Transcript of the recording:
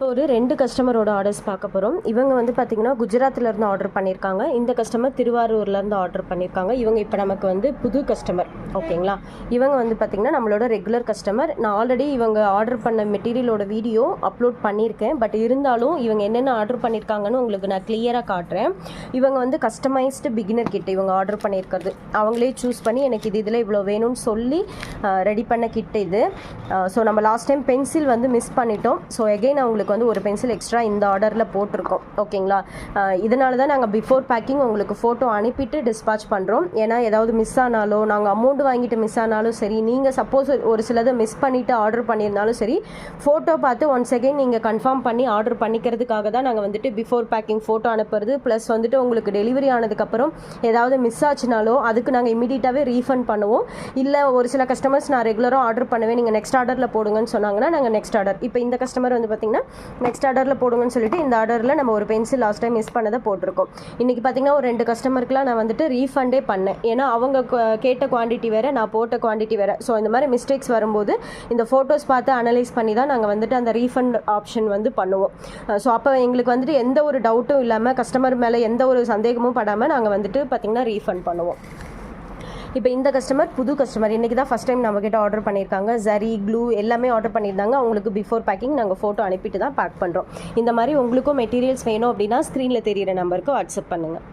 ஒரு 2 கஸ்டமரோட ஆர்டர்ஸ் பார்க்க போகிறோம். இவங்க வந்து பார்த்திங்கன்னா குஜராத்திலேருந்து ஆர்டர் பண்ணியிருக்காங்க. இந்த கஸ்டமர் திருவாரூர்லேருந்து ஆர்டர் பண்ணியிருக்காங்க. இவங்க இப்போ நமக்கு வந்து புது கஸ்டமர், ஓகேங்களா. இவங்க வந்து பார்த்திங்கன்னா நம்மளோட ரெகுலர் கஸ்டமர். நான் ஆல்ரெடி இவங்க ஆர்டர் பண்ண மெட்டீரியலோட வீடியோ அப்லோட் பண்ணியிருக்கேன். பட் இருந்தாலும் இவங்க என்னென்ன ஆர்டர் பண்ணியிருக்காங்கன்னு உங்களுக்கு நான் கிளியராக காட்டுறேன். இவங்க வந்து கஸ்டமைஸ்டு பிகினர் கிட் இவங்க ஆர்டர் பண்ணியிருக்கிறது. அவங்களே சூஸ் பண்ணி எனக்கு இதில் இவ்வளோ வேணும்னு சொல்லி ரெடி பண்ண கிட் இது. ஸோ நம்ம லாஸ்ட் டைம் பென்சில் வந்து மிஸ் பண்ணிட்டோம். ஸோ எகெயின் அவங்களுக்கு வந்து ஒரு பென்சில் எக்ஸ்ட்ரா இந்த ஆர்டரில் போட்டிருக்கோம், ஓகேங்களா. இதனால தான் நாங்கள் பிஃபோர் பேக்கிங் உங்களுக்கு ஃபோட்டோ அனுப்பிட்டு டிஸ்பாச் பண்ணுறோம். ஏன்னா ஏதாவது மிஸ் ஆனாலும், நாங்கள் அமௌண்ட் வாங்கிட்டு மிஸ் ஆனாலும் சரி, நீங்கள் சப்போஸ் ஒரு சிலதை மிஸ் பண்ணிவிட்டு ஆர்டர் பண்ணியிருந்தாலும் சரி, ஃபோட்டோ பார்த்து ஒன்ஸ் அகெயின் நீங்கள் கன்ஃபார்ம் பண்ணி ஆர்டர் பண்ணிக்கிறதுக்காக தான் நாங்கள் வந்துட்டு பிஃபோர் பேக்கிங் ஃபோட்டோ அனுப்புறது. ப்ளஸ் வந்துட்டு உங்களுக்கு டெலிவரி ஆனதுக்கப்புறம் ஏதாவது மிஸ் ஆச்சுனாலோ அதுக்கு நாங்கள் இமீடியட்டாகவே ரீஃபண்ட் பண்ணுவோம். இல்லை ஒரு சில கஸ்டமர்ஸ் நான் ரெகுலராக ஆர்டர் பண்ணுவேன், நீங்கள் நெக்ஸ்ட் ஆர்டரில் போடுங்கன்னு சொன்னாங்கன்னா நாங்கள் நெக்ஸ்ட் ஆர்டர். இப்போ இந்த கஸ்டமர் வந்து பார்த்திங்கன்னா நெக்ஸ்ட் ஆர்டரில் போடுங்கன்னு சொல்லிட்டு இந்த ஆர்டரில் நம்ம ஒரு பென்சில் லாஸ்ட் டைம் மிஸ் பண்ணதை போட்டிருக்கோம். இன்றைக்கி பார்த்திங்கன்னா ஒரு 2 கஸ்டமருக்குலாம் நான் வந்துட்டு ரீஃபண்டே பண்ணேன். ஏன்னா அவங்க கேட்ட குவான்டிட்டி வேறு, நான் போட்ட குவான்டிட்டி வேறு. ஸோ இந்த மாதிரி மிஸ்டேக்ஸ் வரும்போது இந்த ஃபோட்டோஸ் பார்த்து அனலைஸ் பண்ணி தான் நாங்கள் வந்துட்டு அந்த ரீஃபண்ட் ஆப்ஷன் வந்து பண்ணுவோம். ஸோ அப்போ எங்களுக்கு வந்துட்டு எந்த ஒரு டவுட்டும் இல்லாமல், கஸ்டமர் மேலே எந்த ஒரு சந்தேகமும் படாமல் நாங்கள் வந்துட்டு பார்த்திங்கன்னா ரீஃபண்ட் பண்ணுவோம். இப்போ இந்த கஸ்டமர் புது கஸ்டமர், இன்றைக்கி தான் ஃபஸ்ட் டைம் நம்மக்கிட்ட ஆர்டர் பண்ணியிருக்காங்க. ஜரி, க்ளூ எல்லாமே ஆர்டர் பண்ணியிருந்தாங்க. அவங்களுக்கு பிஃபோர் பேக்கிங் நாங்கள் ஃபோட்டோ அனுப்பிட்டு தான் பேக் பண்ணுறோம். இந்த மாதிரி உங்களுக்கும் மெட்டீரியல்ஸ் வேணும் அப்படின்னா ஸ்க்ரீனில் தெரியிற நம்பருக்கு வாட்ஸ்அப் பண்ணுங்கள்.